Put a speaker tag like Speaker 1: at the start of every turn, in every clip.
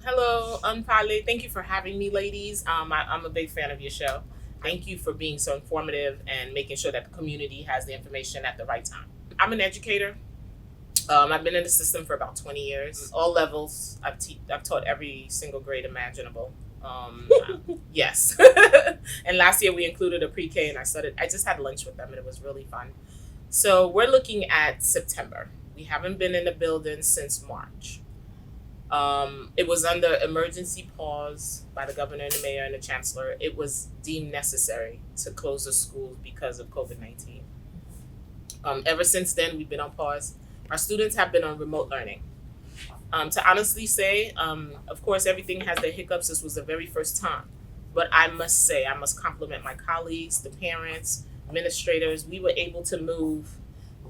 Speaker 1: Hello, Pale. Thank you for having me, ladies. I'm a big fan of your show. Thank you for being so informative and making sure that the community has the information at the right time. I'm an educator. I've been in the system for about 20 years, all levels. I've taught every single grade imaginable. Um, yes. And last year we included a pre-K, and I just had lunch with them, and it was really fun. So we're looking at September. We haven't been in the building since March. It was under emergency pause by the governor and the mayor and the chancellor. It was deemed necessary to close the schools because of COVID-19. Ever since then, we've been on pause. Our students have been on remote learning. To honestly say, of course, everything has their hiccups. This was the very first time. But I must say, I must compliment my colleagues, the parents, administrators. We were able to move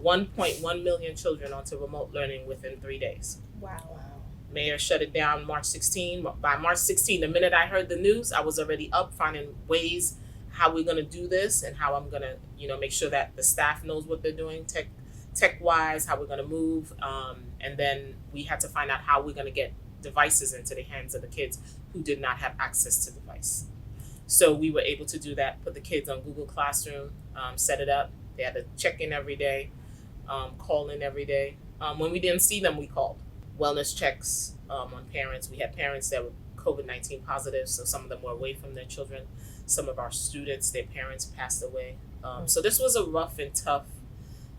Speaker 1: 1.1 million children onto remote learning within 3 days.
Speaker 2: Wow.
Speaker 1: Mayor shut it down March 16. By March 16, the minute I heard the news, I was already up finding ways how we're going to do this and how I'm going to, make sure that the staff knows what they're doing tech wise, how we're going to move. And then we had to find out how we're going to get devices into the hands of the kids who did not have access to device. So we were able to do that, put the kids on Google Classroom, set it up. They had to check in every day, call in every day. When we didn't see them, we called. Wellness checks on parents. We had parents that were COVID-19 positive, so some of them were away from their children. Some of our students, their parents passed away. So this was a rough and tough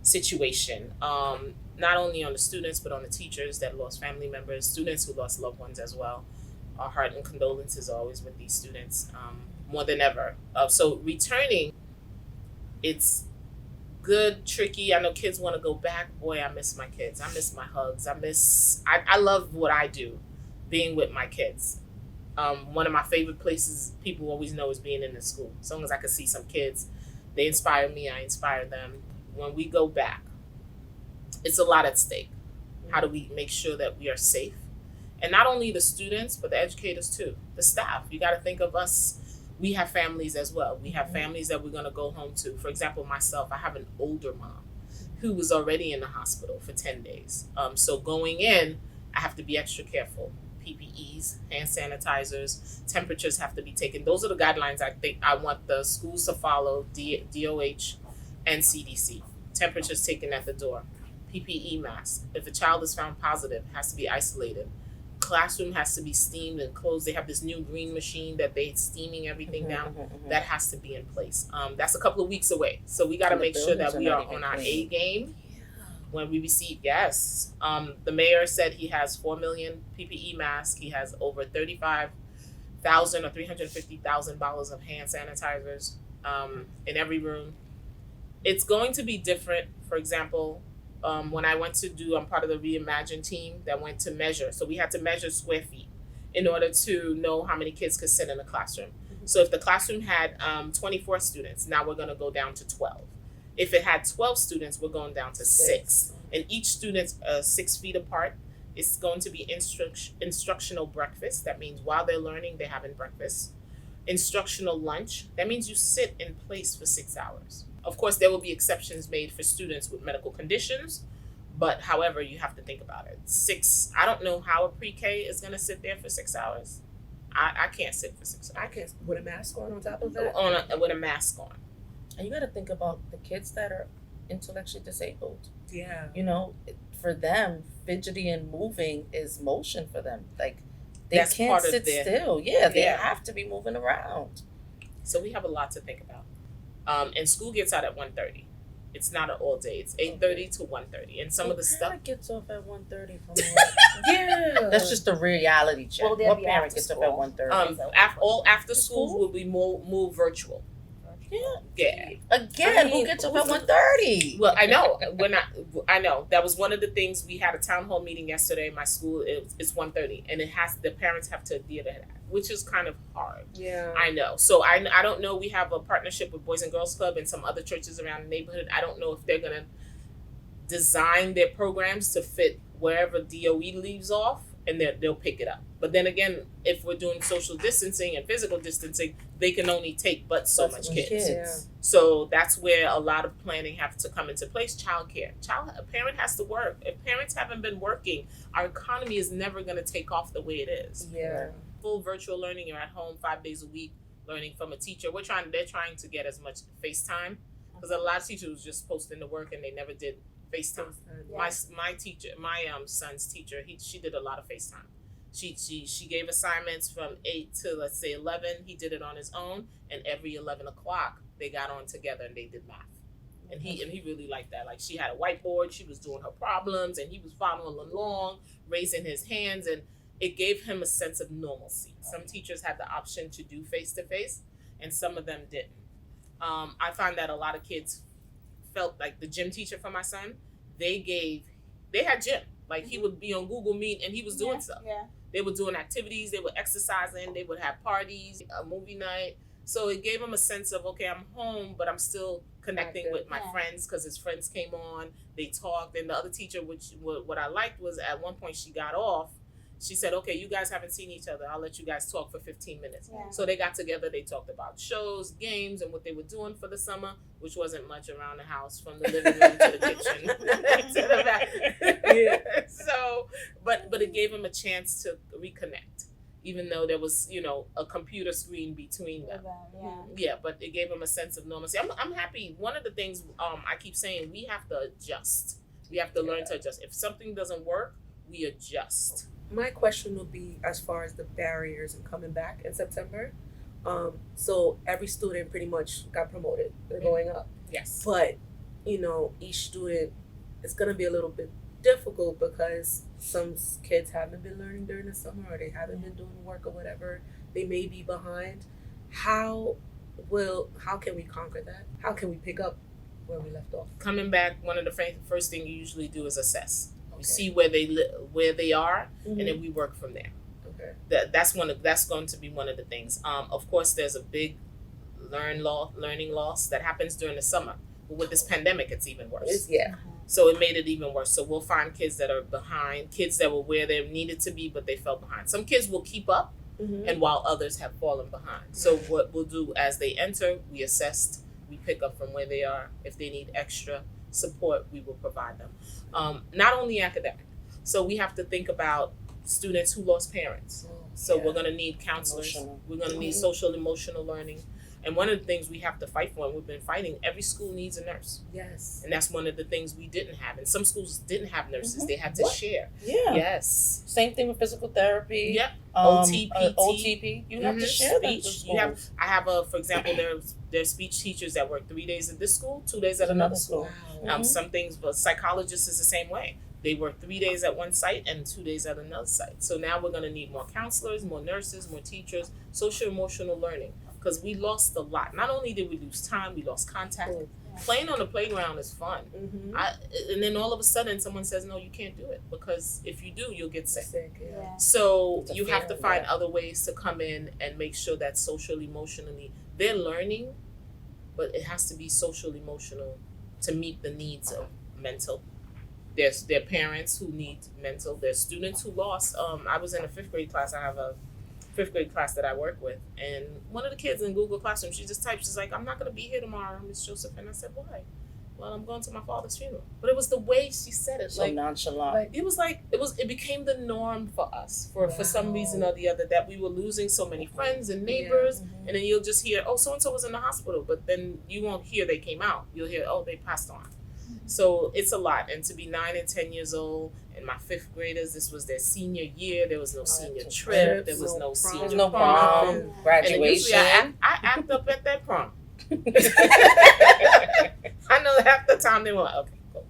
Speaker 1: situation, not only on the students, but on the teachers that lost family members, students who lost loved ones as well. Our heart and condolences are always with these students, more than ever. So returning, it's good, tricky. I know kids want to go back. Boy, I miss my kids. I miss my hugs. I love what I do, being with my kids. One of my favorite places people always know is being in the school. As long as I can see some kids, they inspire me, I inspire them. When we go back, it's a lot at stake. How do we make sure that we are safe? And not only the students, but the educators too, the staff. You got to think of us. We have families as well. We have families that we're going to go home to. For example, myself, I have an older mom who was already in the hospital for 10 days. So going in, I have to be extra careful. PPEs, hand sanitizers, temperatures have to be taken. Those are the guidelines I think I want the schools to follow, DOH and CDC. Temperatures taken at the door. PPE masks. If a child is found positive, has to be isolated. Classroom has to be steamed and closed. They have this new green machine that they steaming everything down. That has to be in place. That's a couple of weeks away. So we got to make sure that we are on our A game when we receive. Yes. The mayor said he has 4 million PPE masks. He has over 35,000 or 350,000 bottles of hand sanitizers in every room. It's going to be different. For example, when I went to I'm part of the Reimagine team that went to measure. So we had to measure square feet in order to know how many kids could sit in a classroom. So if the classroom had 24 students, now we're going to go down to 12. If it had 12 students, we're going down to 6. And each student's 6 feet apart. It's going to be instructional breakfast. That means while they're learning, they're having breakfast. Instructional lunch. That means you sit in place for 6 hours. Of course, there will be exceptions made for students with medical conditions, but however, you have to think about it. I don't know how a pre-K is going to sit there for 6 hours. I can't sit for 6 hours.
Speaker 2: I can with a mask on top of that.
Speaker 1: With a mask on.
Speaker 3: And you got to think about the kids that are intellectually disabled.
Speaker 2: Yeah.
Speaker 3: For them, fidgety and moving is motion for them. Like they
Speaker 1: That's
Speaker 3: can't
Speaker 1: part of
Speaker 3: sit
Speaker 1: their-
Speaker 3: still. Yeah, they
Speaker 1: Yeah.
Speaker 3: have to be moving around.
Speaker 1: So we have a lot to think about. And school gets out at 1:30. It's not an all day. It's 8:30 to 1:30. And some of the stuff.
Speaker 3: Gets off at 1:30 from
Speaker 2: Yeah.
Speaker 3: That's just a reality check.
Speaker 2: Well, they'll
Speaker 3: what
Speaker 2: be
Speaker 3: parent
Speaker 2: after
Speaker 3: gets off
Speaker 2: school.
Speaker 3: at 1:30?
Speaker 1: All after schools
Speaker 3: School?
Speaker 1: will be moved virtual. Yeah.
Speaker 3: Again, who gets off at 1:30?
Speaker 1: Well, I know. I know that was one of the things we had a town hall meeting yesterday. In my school, it's 1:30, and the parents have to adhere to that, which is kind of hard.
Speaker 2: Yeah.
Speaker 1: I know. So I don't know. We have a partnership with Boys and Girls Club and some other churches around the neighborhood. I don't know if they're gonna design their programs to fit wherever DOE leaves off and they'll pick it up. But then again, if we're doing social distancing and physical distancing, they can only take but so much kids.
Speaker 2: Yeah.
Speaker 1: So that's where a lot of planning have to come into place. Childcare. A parent has to work. If parents haven't been working, our economy is never going to take off the way it is.
Speaker 2: Yeah.
Speaker 1: Full virtual learning. You're at home 5 days a week, learning from a teacher. They're trying to get as much FaceTime, because a lot of teachers was just posting to work and they never did FaceTime.
Speaker 2: Yeah.
Speaker 1: My teacher, my son's teacher, she did a lot of FaceTime. She gave assignments from 8 to, let's say, 11. He did it on his own, and every 11 o'clock they got on together and they did math. And he really liked that. Like, she had a whiteboard, she was doing her problems, and he was following along, raising his hands, and it gave him a sense of normalcy. Some teachers had the option to do face-to-face, and some of them didn't. I find that a lot of kids felt like the gym teacher for my son, they had gym. Like, he would be on Google Meet and he was doing stuff.
Speaker 4: Yeah.
Speaker 1: They were doing activities, they were exercising, they would have parties, a movie night. So it gave him a sense of, okay, I'm home, but I'm still connecting with my friends, because his friends came on, they talked. And the other teacher, what I liked was, at one point she got off, she said, okay, you guys haven't seen each other, I'll let you guys talk for 15 minutes.
Speaker 4: Yeah.
Speaker 1: So they got together, they talked about shows, games, and what they were doing for the summer, which wasn't much around the house, from the living room to the kitchen to the back.
Speaker 2: Yeah.
Speaker 1: So, but it gave them a chance to reconnect, even though there was, a computer screen between them.
Speaker 4: Yeah.
Speaker 1: Yeah, but it gave them a sense of normalcy. I'm happy. One of the things I keep saying, we have to adjust. We have to learn to adjust. If something doesn't work, we adjust.
Speaker 2: My question would be, as far as the barriers and coming back in September. So every student pretty much got promoted. They're going up.
Speaker 1: Yes.
Speaker 2: But, each student, it's going to be a little bit difficult, because some kids haven't been learning during the summer, or they haven't been doing work or whatever. They may be behind. How can we conquer that? How can we pick up where we left off?
Speaker 1: Coming back, one of the first thing you usually do is assess.
Speaker 2: Okay.
Speaker 1: You see where they are,
Speaker 2: Mhm.
Speaker 1: and then we work from there.
Speaker 2: Okay.
Speaker 1: That's going to be one of the things. Of course, there's a big learning loss that happens during the summer. But with this pandemic, it's even worse.
Speaker 2: Yeah.
Speaker 1: So it made it even worse. So we'll find kids that are behind, kids that were where they needed to be, but they fell behind. Some kids will keep up,
Speaker 2: Mm-hmm.
Speaker 1: and while others have fallen behind. So what we'll do, as they enter, we assess, we pick up from where they are. If they need extra support, we will provide them. Not only academic. So we have to think about students who lost parents. So we're going to need counselors.
Speaker 3: Emotional.
Speaker 1: We're going to need social emotional learning. And one of the things we have to fight for, and we've been fighting, every school needs a nurse.
Speaker 2: Yes.
Speaker 1: And that's one of the things we didn't have. And some schools didn't have nurses. They had to
Speaker 3: What?
Speaker 1: share.
Speaker 3: Yeah.
Speaker 1: Yes.
Speaker 3: Same thing with physical therapy.
Speaker 1: Yep.
Speaker 3: OT,
Speaker 1: OT, PT.
Speaker 3: OTP. You have to share that.
Speaker 1: Speech. I have for example, there's speech teachers that work 3 days at this school, 2 days at another school.
Speaker 2: Wow.
Speaker 3: Mhm.
Speaker 1: Some things, but psychologists is the same way. They work 3 days at one site and 2 days at another site. So now we're going to need more counselors, more nurses, more teachers, social emotional learning, because we lost a lot. Not only did we lose time, we lost contact.
Speaker 2: Cool.
Speaker 1: Playing on the playground is fun.
Speaker 2: Mm-hmm.
Speaker 1: And then all of a sudden someone says, no, you can't do it, because if you do, you'll get sick.
Speaker 2: Yeah.
Speaker 1: So
Speaker 3: It's a
Speaker 1: you have to
Speaker 3: fear,
Speaker 1: find
Speaker 3: yeah.
Speaker 1: other ways to come in and make sure that social emotionally they're learning, but it has to be social emotional to meet the needs of mental. There's their parents who need mental. There's students who lost. I was in a 5th grade class. I have a 5th grade class that I work with, and one of the kids in Google Classroom, she just typed, she's like, I'm not gonna be here tomorrow, Miss Joseph. And I said, why? Well, I'm going to my father's funeral. But it was the way she said it,
Speaker 3: So
Speaker 1: like
Speaker 3: nonchalant.
Speaker 1: it became the norm for us for some reason or the other, that we were losing so many friends and neighbors. And then you'll just hear, oh, so and so was in the hospital, but then you won't hear they came out. You'll hear, oh, they passed on. So it's a lot. And to be 9 and 10 years old, and my 5th graders, this was their senior year. There was no senior trip. There was no
Speaker 2: prom.
Speaker 1: senior
Speaker 3: No
Speaker 1: prom.
Speaker 3: prom,
Speaker 1: And usually
Speaker 3: graduation.
Speaker 1: I act up at that prom. I know half the time they were like, okay, go.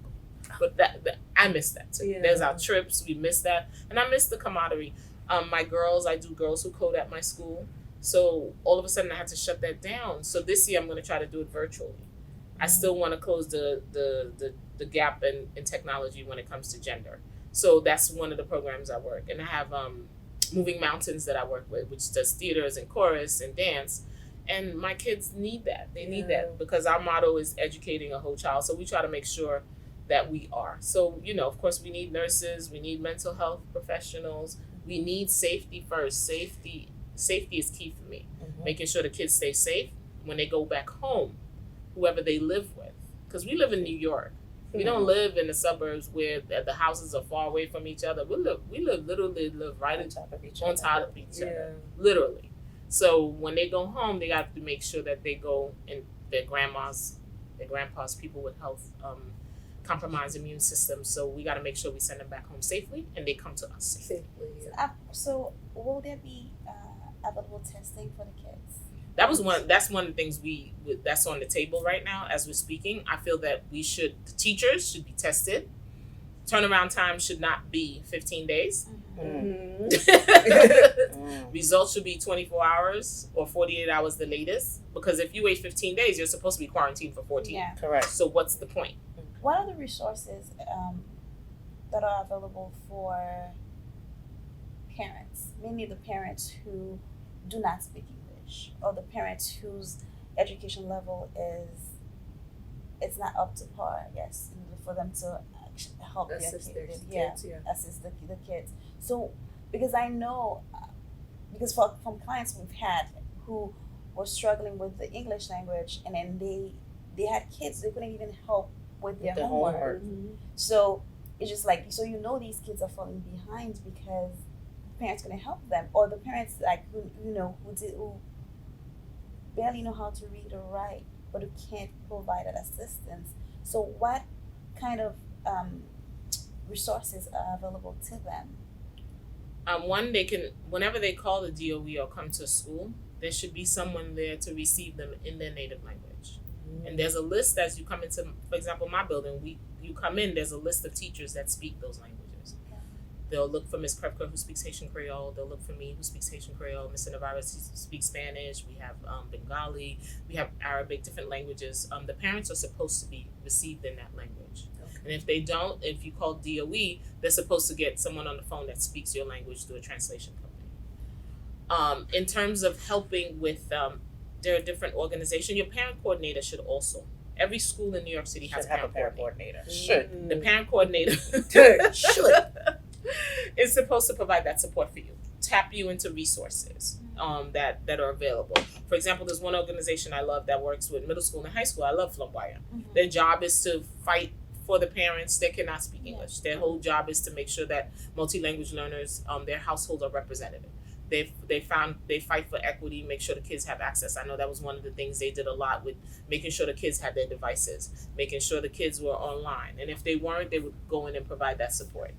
Speaker 1: But that I miss that too.
Speaker 2: Yeah.
Speaker 1: There's our trips, we miss that. And I miss the camaraderie. My girls, I do girls who code at my school. So all of a sudden I had to shut that down. So this year I'm going to try to do it virtually. I still want to close the gap in technology when it comes to gender. So that's one of the programs I work. And I have Moving Mountains that I work with, which does theaters and chorus and dance. And my kids need that. They need that, because our motto is educating a whole child. So we try to make sure that we are. So, of course, we need nurses, we need mental health professionals, We need safety first. Safety is key for me.
Speaker 3: Mhm.
Speaker 1: Making sure the kids stay safe when they go back home, whoever they live with. Because we live in New York. We don't live in the suburbs where the houses are far away from each other. We literally live right
Speaker 3: On top of each
Speaker 1: on
Speaker 3: other.
Speaker 1: top of each other,
Speaker 2: Yeah.
Speaker 1: literally. So when they go home, they have to make sure that they go in their grandpas, people with health compromised immune systems. So we got to make sure we send them back home safely, and they come to us safely.
Speaker 2: Safely. Yeah.
Speaker 4: So will there be available testing for the kids?
Speaker 1: That's one of the things that's on the table right now as we're speaking. I feel that the teachers should be tested. Turnaround time should not be 15 days.
Speaker 3: Mm.
Speaker 2: Mm-hmm.
Speaker 1: Results should be 24 hours or 48 hours the latest, because if you wait 15 days, you're supposed to be quarantined for 14.
Speaker 4: Yeah.
Speaker 3: Correct.
Speaker 1: So what's the point?
Speaker 4: What are the resources that are available for parents? Mainly the parents who do not speak English, or the parents whose education level it's not up to par, I guess, for them to actually help
Speaker 2: Assist their
Speaker 4: kids.
Speaker 2: kids, yeah.
Speaker 4: Assist the kids. So because I know, because from clients we've had who were struggling with the English language, and then they had kids, they couldn't even help with their
Speaker 3: The
Speaker 4: homework.
Speaker 3: homework.
Speaker 2: Mm-hmm.
Speaker 4: So it's just like, so these kids are falling behind because parents couldn't help them, or the parents like who barely know how to read or write, but who can't provide that assistance. So what kind of resources are available to them?
Speaker 1: One, they can, whenever they call the DOE or come to school, there should be someone there to receive them in their native language. And there's a list as you come into, for example, my building, you come in, there's a list of teachers that speak those languages.
Speaker 4: Yeah.
Speaker 1: They'll look for Miss Krepka, who speaks Haitian Creole. They'll look for me, who speaks Haitian Creole. Mr. Navarez, who speaks Spanish. We have Bengali. We have Arabic, different languages. The parents are supposed to be received in that language.
Speaker 2: Okay.
Speaker 1: And if they don't, if you call DOE, they're supposed to get someone on the phone that speaks your language through a translation company. In terms of helping with, there are different organizations. Your parent coordinator should also. Every school in New York City has
Speaker 3: Should have a parent
Speaker 1: coordinator.
Speaker 3: coordinator. Should.
Speaker 2: Mm-hmm.
Speaker 1: The parent coordinator
Speaker 2: Should.
Speaker 1: is supposed to provide that support for you, tap you into resources that are available. For example, there's one organization I love that works with middle school and high school. I love Flamboyant.
Speaker 4: Mhm.
Speaker 1: Their job is to fight for the parents that cannot speak
Speaker 4: Yeah.
Speaker 1: English. Their whole job is to make sure that multi-language learners, their households are represented. They fight for equity, make sure the kids have access. I know that was one of the things they did a lot with making sure the kids had their devices, making sure the kids were online. And if they weren't, they would go in and provide that support.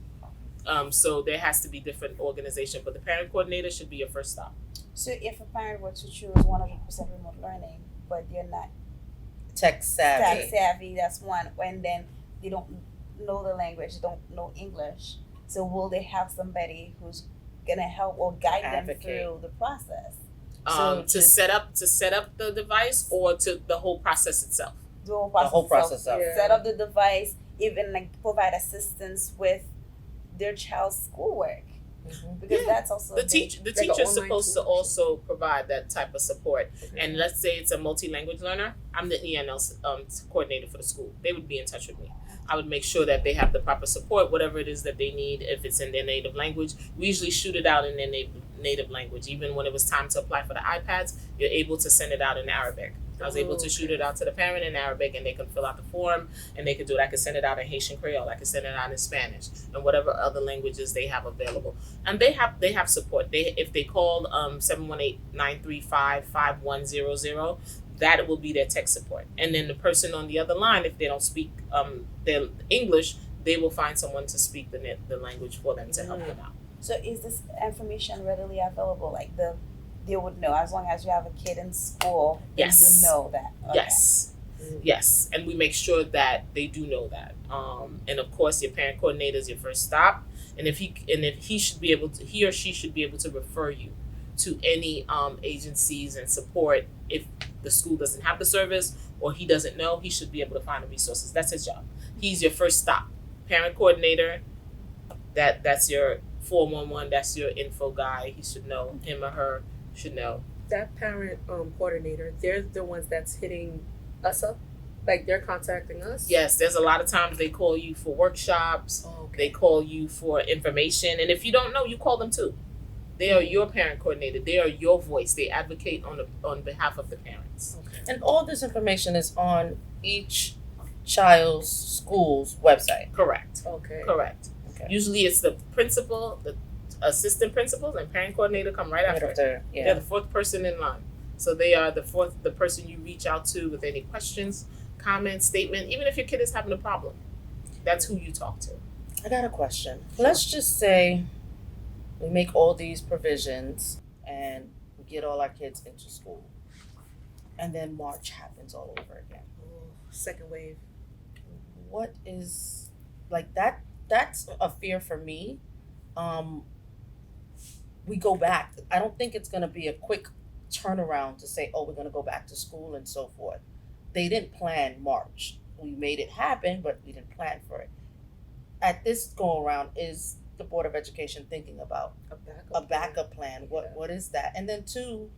Speaker 1: So there has to be different organization, but the parent coordinator should be your first stop.
Speaker 4: So if a parent were to choose 100% remote learning, but they're not
Speaker 3: Tech savvy.
Speaker 4: tech savvy, that's one. And then they don't know the language, don't know English. So will they have somebody who's gonna help or guide them
Speaker 3: Advocate.
Speaker 4: through the process?
Speaker 1: To set up the device, or to the whole process itself.
Speaker 4: The whole
Speaker 3: The whole
Speaker 4: process.
Speaker 3: process of
Speaker 2: Yeah.
Speaker 4: Set up the device, even like provide assistance with their child's schoolwork,
Speaker 3: Mhm.
Speaker 4: because
Speaker 1: Yeah.
Speaker 4: that's also
Speaker 1: The
Speaker 4: a big-
Speaker 1: teacher, the
Speaker 2: like a
Speaker 1: teacher's
Speaker 2: online
Speaker 1: supposed to
Speaker 2: tool.
Speaker 1: also provide that type of support. And let's say it's a multi-language learner, I'm the ENL coordinator for the school. They would be in touch with me. I would make sure that they have the proper support, whatever it is that they need. If it's in their native language, we usually shoot it out in their native language. Even when it was time to apply for the iPads, you're able to send it out in Arabic. I was able to shoot it out to the parent in Arabic, and they can fill out the form, and they could do it. I could send it out in Haitian Creole. I could send it out in Spanish, and whatever other languages they have available. And they have support. If they call 718-935-5100, that will be their tech support. And then the person on the other line, if they don't speak their English, they will find someone to speak the language for them to help them out.
Speaker 4: So is this information readily available? Like they would know, as long as you have a kid in school, then
Speaker 1: Yes.
Speaker 4: you know that. Okay.
Speaker 1: Yes. Yes, and we make sure that they do know that. And of course, your parent coordinator is your first stop. And if he or she should be able to refer you to any agencies and support. If the school doesn't have the service or he doesn't know, he should be able to find the resources. That's his job. He's your first stop. Parent coordinator, that's your 411, that's your info guy. He should know, him or her should know.
Speaker 2: That parent coordinator, they're the ones that's hitting us up Like they're contacting us?
Speaker 1: Yes, there's a lot of times they call you for workshops.
Speaker 2: Oh, okay.
Speaker 1: They call you for information, and if you don't know, you call them too. They are your parent coordinator. They are your voice. They advocate on behalf of the parents.
Speaker 2: Okay.
Speaker 3: And all this information is on each child's school's website.
Speaker 1: Correct.
Speaker 2: Okay.
Speaker 1: Correct.
Speaker 3: Okay.
Speaker 1: Usually it's the principal, the assistant principals, and parent coordinator come right after. They're
Speaker 3: Yeah.
Speaker 1: the fourth person in line. So they are the person you reach out to with any questions, comments, statement, even if your kid is having a problem. That's who you talk to.
Speaker 3: I got a question. Let's just say we make all these provisions and we get all our kids into school. And then March happens all over again.
Speaker 2: Oh, second wave.
Speaker 3: What is like that? That's a fear for me. We go back. I don't think it's gonna be a quick turnaround to say, oh, we're gonna go back to school and so forth. They didn't plan March. We made it happen, but we didn't plan for it. At this go around, is the Board of Education thinking about a backup plan? What is that? And then two,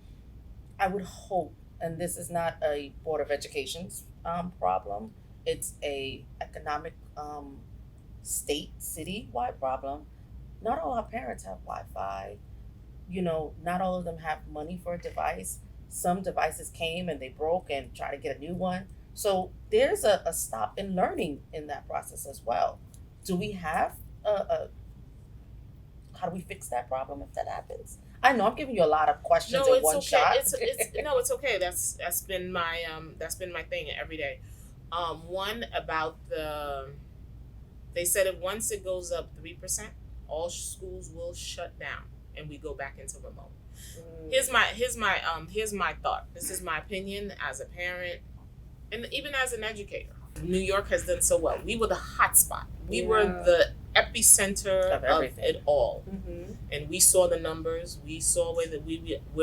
Speaker 3: I would hope, and this is not a Board of Education's problem, it's a economic city-wide problem. Not all our parents have Wi-Fi. Not all of them have money for a device. Some devices came and they broke and try to get a new one. So there's a stop in learning in that process as well. Do we have how do we fix that problem if that happens? I know I'm giving you a lot of questions
Speaker 1: No,
Speaker 3: in
Speaker 1: it's
Speaker 3: one
Speaker 1: okay.
Speaker 3: shot.
Speaker 1: It's okay. That's been my thing every day. One about they said if once it goes up 3%, all schools will shut down and we go back into remote. Here's my thought. This is my opinion as a parent and even as an educator. New York has done so well. We were the hot spot. We were the epicenter of it all.
Speaker 2: Mm-hmm.
Speaker 1: And we saw the numbers. We saw where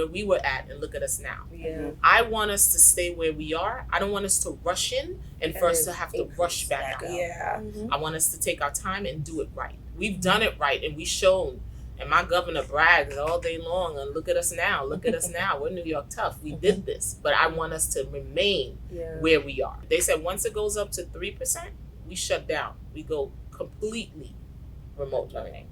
Speaker 1: we were at, and look at us now.
Speaker 2: Yeah.
Speaker 1: I want us to stay where we are. I don't want us to rush in and for us to have to rush back out.
Speaker 2: Yeah.
Speaker 3: Mhm.
Speaker 1: I want us to take our time and do it right. We've done it right, and we've shown. And my governor brags all day long, and look at us now. Look at us now. We're New York tough. We did this, but I want us to remain where we are. They said once it goes up to 3%, we shut down. We go completely remote learning.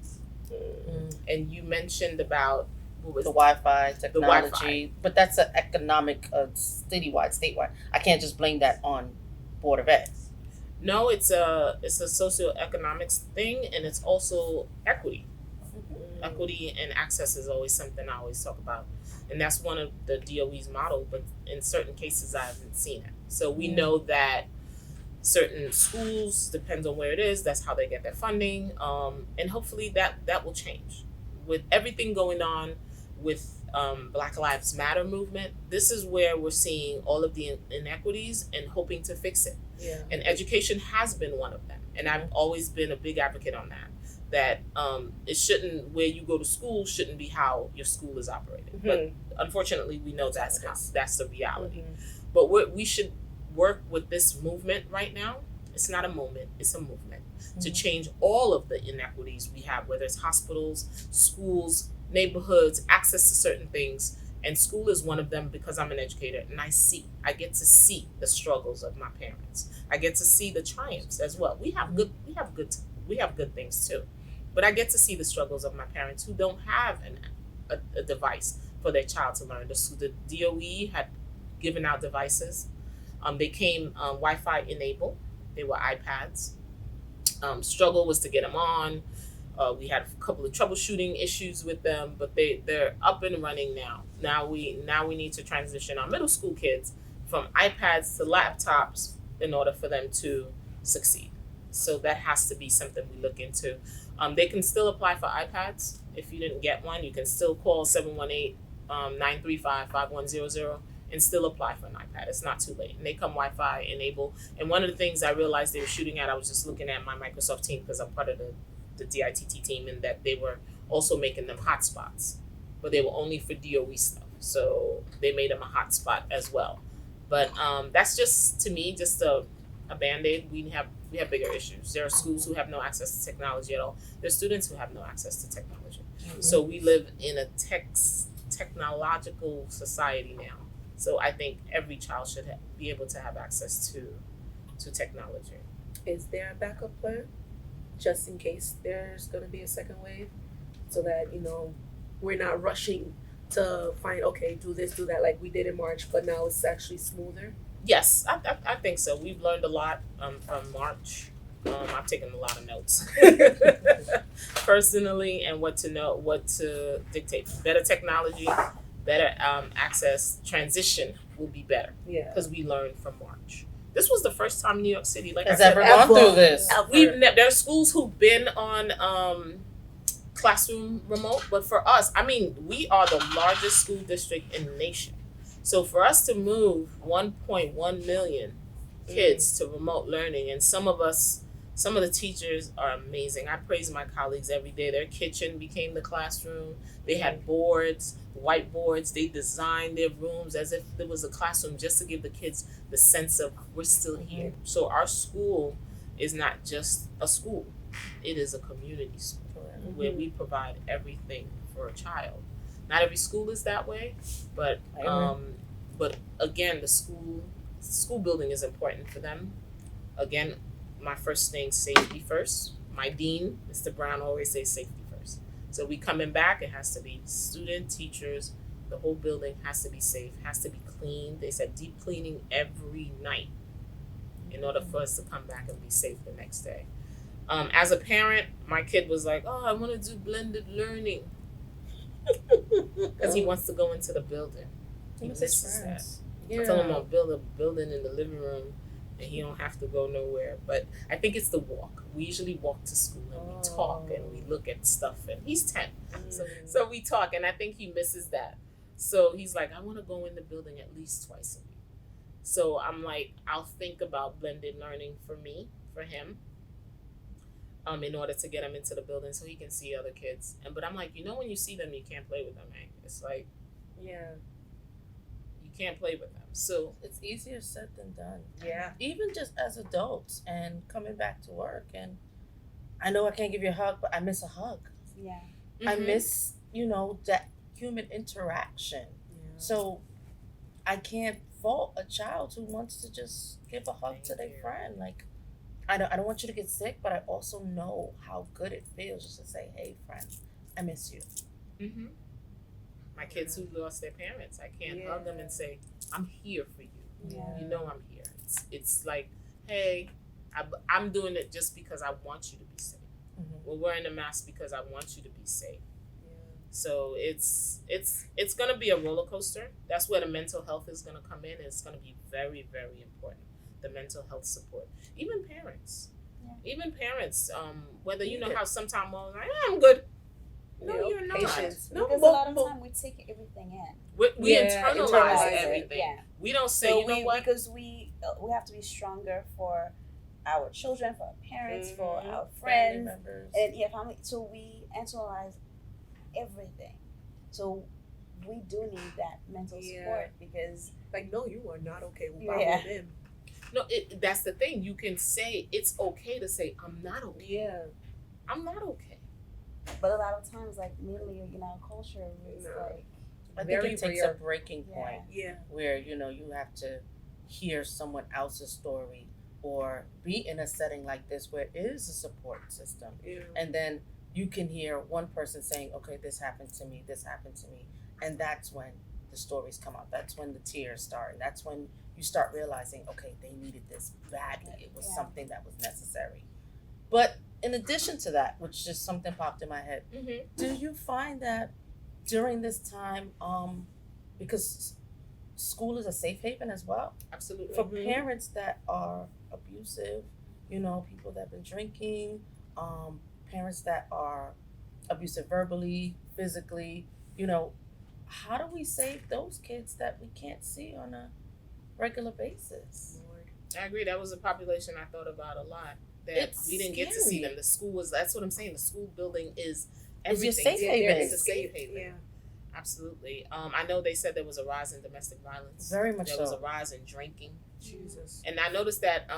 Speaker 1: And you mentioned about what was
Speaker 3: The Wi-Fi technology,
Speaker 1: Wi-Fi.
Speaker 3: but that's an economic, statewide. I can't just blame that on Board of Ed.
Speaker 1: No, it's a socioeconomics thing, and it's also equity. Equity and access is always something I always talk about, and that's one of the DOE's model. But in certain cases, I haven't seen it. So we know that certain schools, depends on where it is, that's how they get their funding, and hopefully that will change. With everything going on with Black Lives Matter movement, this is where we're seeing all of the inequities and hoping to fix it.
Speaker 2: Yeah.
Speaker 1: And education has been one of them, and I've always been a big advocate on that. That it shouldn't, where you go to school shouldn't be how your school is operated. But unfortunately, we know that's the reality. But we should work with this movement right now. It's not a moment, it's a movement to change all of the inequities we have, whether it's hospitals, schools, neighborhoods, access to certain things. And school is one of them because I'm an educator and I get to see the struggles of my parents. I get to see the triumphs as well. We have good things too. But I get to see the struggles of my parents who don't have a device for their child to learn. The DOE had given out devices. They came Wi-Fi enabled. They were iPads. Struggle was to get them on. We had a couple of troubleshooting issues with them, but they're up and running now. Now we need to transition our middle school kids from iPads to laptops in order for them to succeed. So that has to be something we look into. They can still apply for iPads. If you didn't get one, you can still call 718-935-5100 and still apply for an iPad. It's not too late. And they come Wi-Fi enabled. And one of the things I realized they were shooting at, I was just looking at my Microsoft team because I'm part of the DITT team, and that they were also making them hotspots, but they were only for DOE stuff. So they made them a hotspot as well. But that's just, to me, just a Band-Aid. We have bigger issues. There are schools who have no access to technology at all. There's students who have no access to technology. So we live in a technological society now. So I think every child should be able to have access to to technology.
Speaker 2: Is there a backup plan just in case there's going to be a second wave, so that we're not rushing to find, okay, do this, do that, like we did in March, but now it's actually smoother?
Speaker 1: Yes, I think so. We've learned a lot from March. I've taken a lot of notes personally, and what to dictate. Better technology, better access, transition will be better
Speaker 2: Yeah.
Speaker 1: because we learned from March. This was the first time New York City, like
Speaker 3: Has
Speaker 1: I said,
Speaker 3: ever gone through this.
Speaker 1: there are schools who've been on classroom remote, but for us, I mean, we are the largest school district in the nation. So for us to move 1.1 million kids to remote learning, and some of the teachers are amazing. I praise my colleagues every day. Their kitchen became the classroom. They had boards, whiteboards. They designed their rooms as if it was a classroom, just to give the kids the sense of we're still here. So our school is not just a school. It is a community school where we provide everything for a child. Not every school is that way, but again, the school building is important for them. Again, my first thing, safety first. My dean, Mr. Brown, always says safety first. So we coming back, it has to be student, teachers, the whole building has to be safe, has to be clean. They said deep cleaning every night in order for us to come back and be safe the next day. As a parent, my kid was like, oh, I want to do blended learning. Because he wants to go into the building. He misses that.
Speaker 2: Yeah.
Speaker 1: I told him I'll build a building in the living room and he don't have to go nowhere. But I think it's the walk. We usually walk to school and we talk and we look at stuff. And he's 10. So we talk, and I think he misses that. So he's like, I want to go in the building at least twice a week. So I'm like, I'll think about blended learning for him. In order to get him into the building so he can see other kids. But I'm like, when you see them, you can't play with them, man. It's like,
Speaker 2: yeah,
Speaker 1: you can't play with them. So
Speaker 3: It's easier said than done.
Speaker 2: yeah,
Speaker 3: Even just as adults and coming back to work, and I know I can't give you a hug, but I miss a hug.
Speaker 4: Yeah.
Speaker 3: I miss, that human interaction. So I can't fault a child who wants to just give a hug to their friend. Like, I don't want you to get sick, but I also know how good it feels just to say, hey, friend, I miss you.
Speaker 1: My kids who lost their parents, I can't hug them and say, I'm here for you.
Speaker 4: Yeah.
Speaker 1: You know I'm here. It's like, hey, I'm doing it just because I want you to be safe. We're wearing a mask because I want you to be safe. So it's going to be a roller coaster. That's where the mental health is going to come in. It's going to be very, very important. The mental health support. Even parents. Whether how sometimes I'm like, I'm good. No, you're not.
Speaker 2: Patience.
Speaker 1: No,
Speaker 4: Because a lot of time we take everything in.
Speaker 1: we
Speaker 2: Yeah,
Speaker 1: internalize
Speaker 2: internalize it.
Speaker 1: everything.
Speaker 4: Yeah.
Speaker 1: We don't say,
Speaker 4: So
Speaker 1: you know what?
Speaker 4: because we have to be stronger for our children, for our parents, for our
Speaker 3: Family
Speaker 4: friends,
Speaker 3: members.
Speaker 4: and family. So we internalize everything. So we do need that mental support because
Speaker 2: like, no, you are not okay.
Speaker 4: Yeah.
Speaker 2: Them.
Speaker 1: No, that's the thing. You can say, it's okay to say, I'm not okay.
Speaker 2: Yeah.
Speaker 1: I'm not okay.
Speaker 4: but a lot of times, like mainly in our culture, it's
Speaker 2: No.
Speaker 4: like
Speaker 3: I think
Speaker 2: Very
Speaker 3: it takes
Speaker 2: rare.
Speaker 3: a breaking point
Speaker 2: Yeah.
Speaker 3: where, you have to hear someone else's story or be in a setting like this where it is a support system.
Speaker 2: Yeah.
Speaker 3: And then you can hear one person saying, okay, this happened to me. And that's when the stories come out. That's when the tears start. And that's when you start realizing, okay, they needed this badly. It was something that was necessary. But in addition to that, which just something popped in my head, do you find that during this time, because school is a safe haven as well,
Speaker 1: Absolutely.
Speaker 3: for parents that are abusive, people that have been drinking, parents that are abusive verbally, physically, how do we save those kids that we can't see on a regular basis?
Speaker 1: I agree. That was a population I thought about a lot. That
Speaker 3: It's
Speaker 1: we didn't get to see
Speaker 3: scary.
Speaker 1: them. The school was, that's what I'm saying. The school building is
Speaker 3: It's your
Speaker 1: everything.
Speaker 3: safe haven.
Speaker 1: It's a safe haven.
Speaker 2: Yeah.
Speaker 1: Absolutely. I know they said there was a rise in domestic violence.
Speaker 3: Very much
Speaker 1: There was a
Speaker 3: so.
Speaker 1: rise in drinking.
Speaker 2: Jesus.
Speaker 1: And I noticed that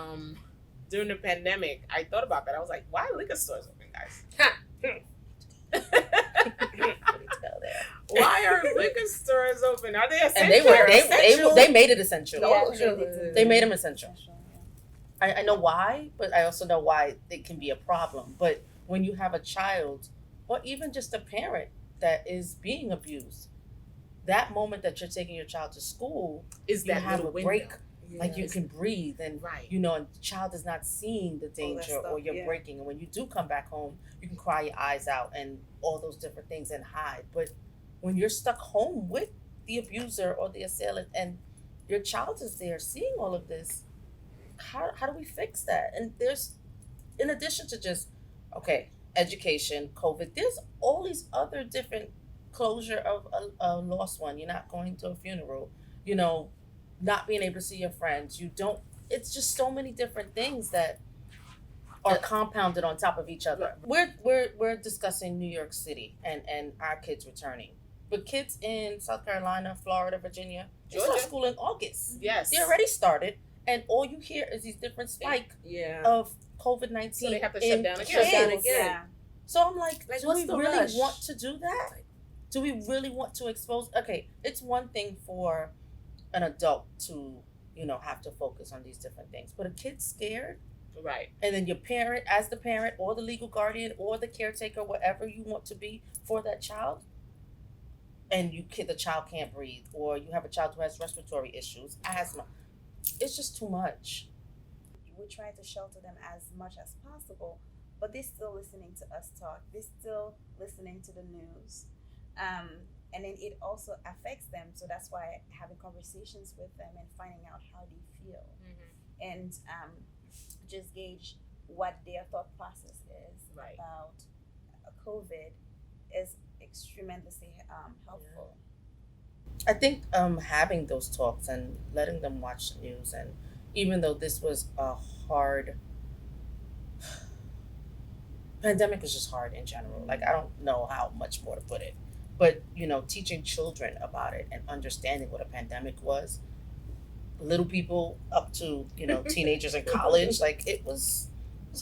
Speaker 1: during the pandemic, I thought about that. I was like, why are liquor stores open, guys? Why are liquor stores open? Are they essential?
Speaker 3: And they made it essential.
Speaker 4: Yeah,
Speaker 3: They made them essential. I know why, but I also know why it can be a problem. But when you have a child, or even just a parent that is being abused, that moment that you're taking your child to school,
Speaker 1: Is
Speaker 3: you
Speaker 1: that
Speaker 3: have
Speaker 1: little
Speaker 3: a
Speaker 1: window.
Speaker 3: break.
Speaker 2: Yeah.
Speaker 3: Like you can breathe, and
Speaker 1: Right.
Speaker 3: you know, and the child is not seeing the danger
Speaker 2: stuff,
Speaker 3: or you're
Speaker 2: yeah.
Speaker 3: breaking. And when you do come back home, you can cry your eyes out and all those different things and hide. But when you're stuck home with the abuser or the assailant, and your child is there seeing all of this, how do we fix that? And there's, in addition to just, okay, education, COVID, there's all these other different closure of a lost one. You're not going to a funeral, you know, not being able to see your friends. You don't, it's just so many different things that are compounded on top of each other. We're discussing New York City and our kids returning. But kids in South Carolina, Florida, Virginia, they start
Speaker 1: Georgia.
Speaker 3: school in August.
Speaker 1: Yes.
Speaker 3: They already started, and all you hear is these different spike
Speaker 2: Yeah.
Speaker 3: of COVID-19.
Speaker 1: So they have to shut down again.
Speaker 2: Shut down
Speaker 3: kids.
Speaker 2: again.
Speaker 4: Yeah.
Speaker 3: So I'm like,
Speaker 2: Like,
Speaker 3: do
Speaker 2: what's
Speaker 3: we
Speaker 2: the
Speaker 3: really
Speaker 2: rush?
Speaker 3: want to do that? Do we really want to expose? Okay, it's one thing for an adult to, you know, have to focus on these different things, but a kid's scared,
Speaker 1: Right.
Speaker 3: and then your parent, as the parent or the legal guardian or the caretaker, whatever you want to be for that child, and the child can't breathe, or you have a child who has respiratory issues, asthma, it's just too much.
Speaker 4: We try to shelter them as much as possible, but they're still listening to us talk. They're still listening to the news. And then it also affects them. So that's why having conversations with them and finding out how they feel
Speaker 1: Mm-hmm.
Speaker 4: and just gauge what their thought process is
Speaker 1: Right.
Speaker 4: about COVID is tremendously helpful.
Speaker 3: I think having those talks and letting them watch the news, and even though this was a hard pandemic, is just hard in general. Like, I don't know how much more to put it, but you know, teaching children about it and understanding what a pandemic was, little people up to, you know, teenagers in college, like it was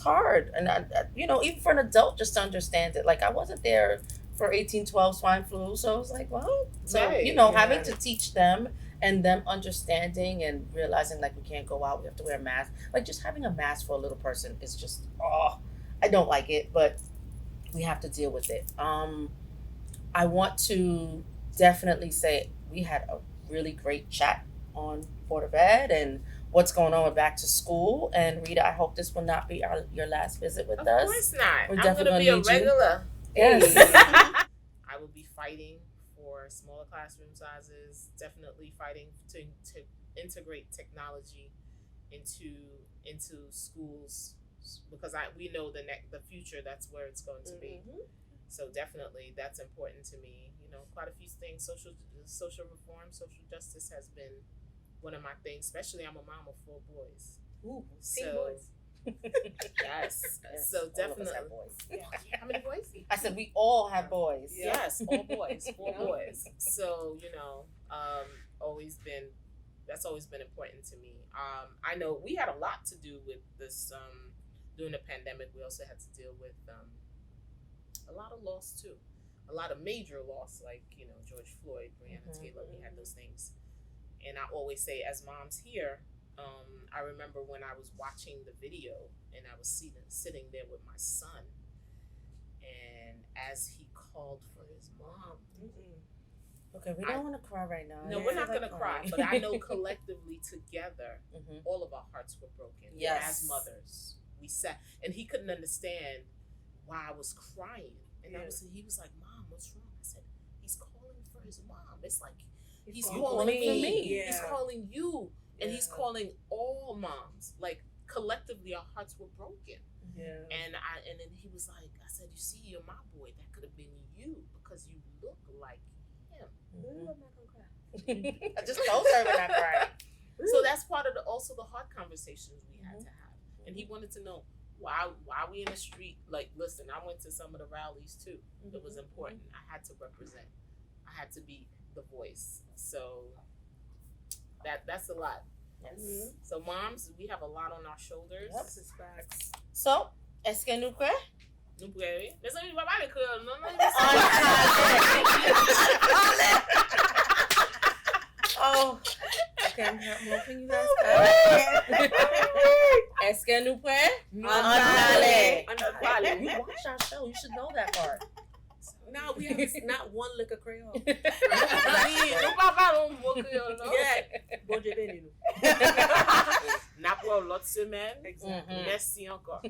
Speaker 3: hard. And I, you know, even for an adult just to understand it, like I wasn't there for 1812 swine flu, so I was like, well, so
Speaker 1: Right,
Speaker 3: you know,
Speaker 2: yeah.
Speaker 3: having to teach them and them understanding and realizing like we can't go out, we have to wear a mask. Like just having a mask for a little person is just, oh, I don't like it, but we have to deal with it. I want to definitely say we had a really great chat on Board of Ed and what's going on with back to school. And Rita, I hope this will not be your last visit with
Speaker 1: Of
Speaker 3: us.
Speaker 1: course not.
Speaker 3: We're
Speaker 1: I'm
Speaker 3: definitely
Speaker 1: gonna be
Speaker 3: gonna
Speaker 1: a
Speaker 3: need you.
Speaker 1: regular.
Speaker 3: Yes.
Speaker 1: I will be fighting for smaller classroom sizes. Definitely fighting to integrate technology into schools, because we know the future. That's where it's going to be.
Speaker 2: Mhm.
Speaker 1: So definitely that's important to me. You know, quite a few things. Social reform, social justice has been one of my things. Especially, I'm a mom of 4 boys.
Speaker 3: Ooh,
Speaker 2: Teen
Speaker 1: So
Speaker 2: boys.
Speaker 1: yes.
Speaker 3: yes,
Speaker 1: So
Speaker 3: all of us
Speaker 1: definitely.
Speaker 3: have boys.
Speaker 1: How many boys?
Speaker 3: I said we all have boys.
Speaker 2: Yeah.
Speaker 1: Yes, all boys, 4
Speaker 2: Yeah.
Speaker 1: boys. So, you know, that's always been important to me. I know we had a lot to do with this during the pandemic. We also had to deal with a lot of loss too, a lot of major loss, like, you know, George Floyd, Breonna Taylor. We had those things, and I always say, as moms here, I remember when I was watching the video and I was sitting there with my son, and as he called for his mom.
Speaker 3: Okay, we don't want to cry right now.
Speaker 1: No,
Speaker 3: I
Speaker 1: we're
Speaker 3: feel
Speaker 1: not
Speaker 3: like
Speaker 1: gonna cry,
Speaker 3: crying.
Speaker 1: but I know collectively together,
Speaker 3: Mhm.
Speaker 1: all of our hearts were broken.
Speaker 3: Yes.
Speaker 1: As mothers, we sat, and he couldn't understand why I was crying, and
Speaker 2: Yeah.
Speaker 1: he was like, "Mom, what's wrong?" I said, "He's calling for his mom. It's like he's
Speaker 2: calling
Speaker 1: calling
Speaker 3: for
Speaker 1: me.
Speaker 3: me.
Speaker 1: He's
Speaker 2: Yeah.
Speaker 1: calling you, and he's
Speaker 2: Yeah.
Speaker 1: calling all moms. Like collectively, our hearts were broken."
Speaker 2: Yeah.
Speaker 1: And then he was like, I said, "You see, you're my boy. That could have been you because you look like him."
Speaker 3: Mhm.
Speaker 2: I'm not gonna cry.
Speaker 3: I just told her we're not crying.
Speaker 1: So that's part of also the hard conversations we had
Speaker 3: Mhm.
Speaker 1: to have. And he wanted to know why we in the street. Like, listen, I went to some of the rallies too. It was important. I had to represent. I had to be the voice. So that's a lot.
Speaker 3: Yes.
Speaker 2: Mhm.
Speaker 1: So moms, we have a lot on our shoulders.
Speaker 3: Yep.
Speaker 2: This is facts.
Speaker 3: So, est-ce que nous croyons?
Speaker 1: Nous pouvons. Mais ça, il va pas le cœur. Non, non,
Speaker 3: Oh,
Speaker 2: Okay, I'm hoping you guys got it. Now we have not one lick of Creole.
Speaker 1: Oui, nous pas parlons mot créole, non?
Speaker 2: Yeah. Bon Dieu béni nous.
Speaker 1: N'a pas l'autre semaine.
Speaker 2: Exactly.
Speaker 3: Mhm.
Speaker 1: Merci encore.